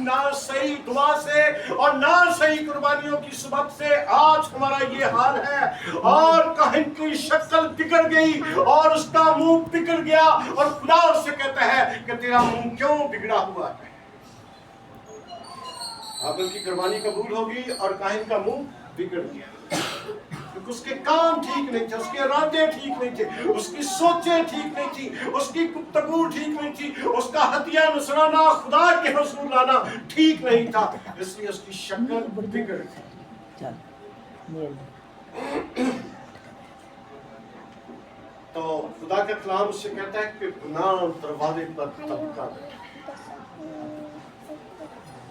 ना सही दुआ से और ना सही कुर्बानियों की सबब से आज हमारा ये हाल है। और काहिन की शक्ल बिगड़ गई और उसका मुंह बिगड़ गया और खुदा उससे कहता है कि तेरा मुंह क्यों बिगड़ा हुआ है। हाबिल की कुर्बानी कबूल होगी और काहिन का मुंह बिगड़ गया, क्योंकि उसके काम ठीक नहीं थे, उसके इरादे ठीक नहीं थे, उसकी सोचें ठीक नहीं थी, उसकी गुफ्तगू ठीक नहीं थी, उसका हदिया नजराना खुदा के हुजूर लाना ठीक नहीं था, इसलिए उसकी शक्ल बिगड़ गई। तो खुदा का कलाम उससे कहता है कि गुनाह दरवाजे पर तबका दे,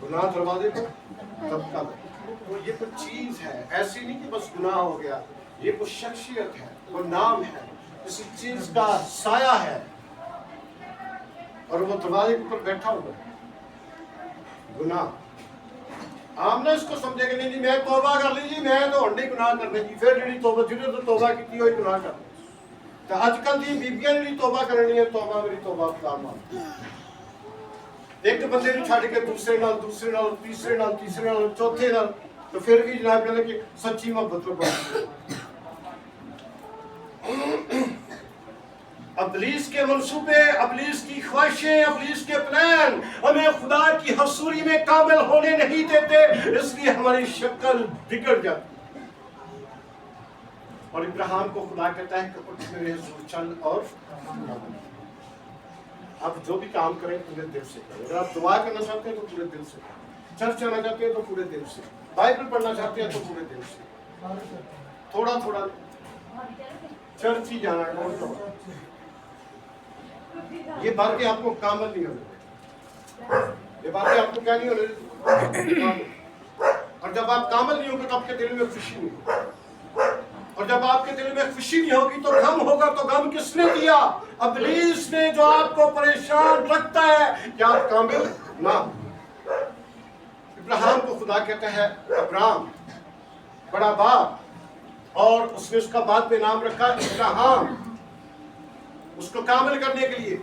गुनाह दरवाजे पर तबका दे। तो ये कुछ चीज है, ऐसी नहीं कि बस गुनाह हो गया, ये कुछ शख्सियत है, वो नाम है, किसी चीज का साया है और वो दरवाजे के ऊपर बैठा हुआ है। गुनाह आप ना इसको समझेंगे नहीं, मैं तौबा कर लीजिए, मैं तो हंडी गुनाह करने की, फिर जी तौबा जिन्हें तो तौबा की हुई गुनाह कर। तो आजकल दी बीबियां ने तौबा करनी है, तौबा मेरी तौबा खुदा मान। एक बंदे ਨੂੰ ਛੱਡ ਕੇ ਦੂਸਰੇ ਨਾਲ ਤੀਸਰੇ ਨਾਲ ਚੌਥੇ ਨਾਲ, तो फिर भी जनाब कहते कि सच्ची मोहब्बत पर अबलीस के मंसूबे, अबलीस की ख्वाहिशें, अबलीस के प्लान हमें खुदा की हसूरी में काबिल होने नहीं देते, इसलिए हमारी शक्ल बिगड़ जाती। और इब्राहिम को खुदा कहता है कि उठ मेरे हुजूर चल और आप जो भी काम करें पूरे दिल से करें। अगर आप दुआ करना चाहते हैं तो पूरे दिल से करें, चर्च जाना चाहते हैं तो पूरे दिल से, बाइबल पढ़ना चाहते हैं तो पूरे दिल से, थोड़ा थोड़ा चर्च ही जाना है। ये बातें आपको कामल नहीं होने, ये बातें आपको क्या नहीं होने। और जब आप कामल नहीं होंगे तो आपके दिल में खुशी नहीं होगी, और जब आपके दिल में खुशी नहीं होगी तो गम होगा। तो गम किसने दिया? अबलीस ने, जो आपको परेशान रखता है कि आप कामिल ना। इब्राहिम को खुदा कहता है अब्राम, बड़ा बाप, और उसने उसका बाद में नाम रखा इब्राहिम, उसको कामिल करने के लिए।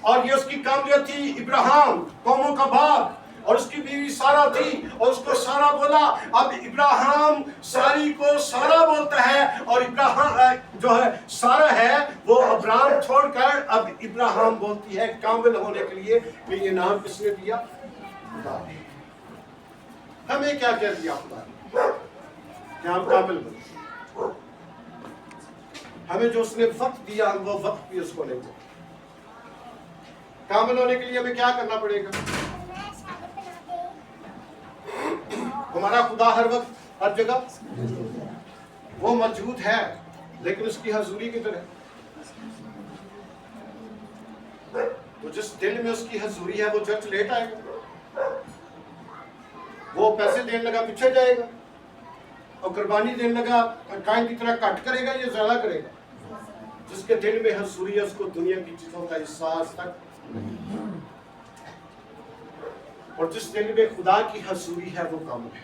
और ये उसकी कामयाबी थी, इब्राहिम कौमों का बाप, और उसकी बीवी सारा थी, और उसको सारा बोला। अब इब्राहिम सारी को सारा बोलता है, और इब्राहिम जो है सारा है वो अब्राम छोड़कर अब इब्राहिम बोलती है कामिल होने के लिए। कि ये नाम किसने दिया? हमें क्या कह दिया खुदा कि हम कामिल बने? हमें जो उसने वक्त दिया वो वक्त भी उसको नहीं दिया। कामिल होने के लिए हमें क्या करना पड़ेगा? हमारा खुदा हर वक्त हर जगह वो मौजूद है, लेकिन उसकी हजूरी किधर है? तो जिस दिल में उसकी हजूरी है वो चर्च लेट आएगा, वो पैसे देने लगा पीछे जाएगा, और कुर्बानी देने लगा कायम की तरह कट करेगा या ज्यादा करेगा। जिसके दिल में हजूरी है उसको दुनिया की चीजों का एहसास तक नहीं। और जिस दिल में खुदा की हजूरी है वो कामिल है।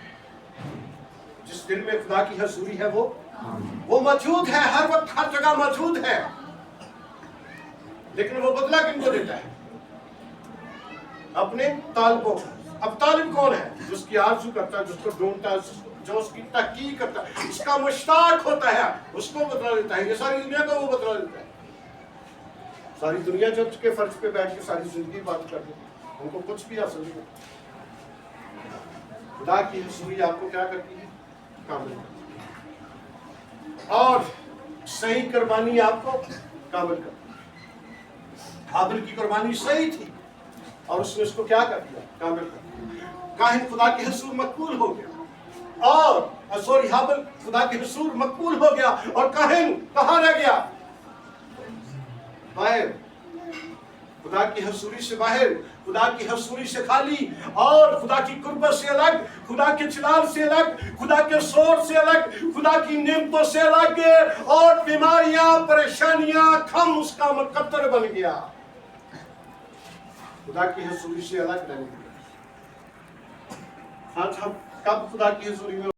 जिस दिल में खुदा की हजूरी है वो मौजूद है, हर वक्त हर जगह मौजूद है। लेकिन वो बदला किनको देता है? अपने तालिबों को। अब तालिब कौन है? जिसकी आरज़ू करता है, जिसको ढूंढता है, जो उसकी तहकीक करता है, उसका मुश्ताक होता है, उसको बदला देता है। ये सारी दुनिया को वो बदला देता है। सारी दुनिया चर्च के फर्श पे बैठ के सारी जिंदगी बात करती है, उनको कुछ भी हासिल नहीं। खुदा की हजूरी आपको क्या करती है? कामिल करती है। और सही कुर्बानी आपको कामिल करती है। हाबिल की कुर्बानी सही थी और उसने उसको क्या कर दिया? कामिल कर दिया। काहिन खुदा के हुजूर मकबूल हो गया, और सॉरी हाबिल खुदा के हुजूर मकबूल हो गया, और काहिन कहाँ रह गया? बाहर, खुदा की हजूरी से बाहर, खुदा की हजूरी से खाली, और खुदा की कुर्बत से अलग, खुदा के जलाल से अलग, खुदा के शोर से अलग, खुदा की नेमतों से अलग, और बीमारियां, परेशानियां, खम उसका मुकद्दर बन गया। खुदा की हजूरी से अलग रहने। आज हम कब खुदा की हजूरी में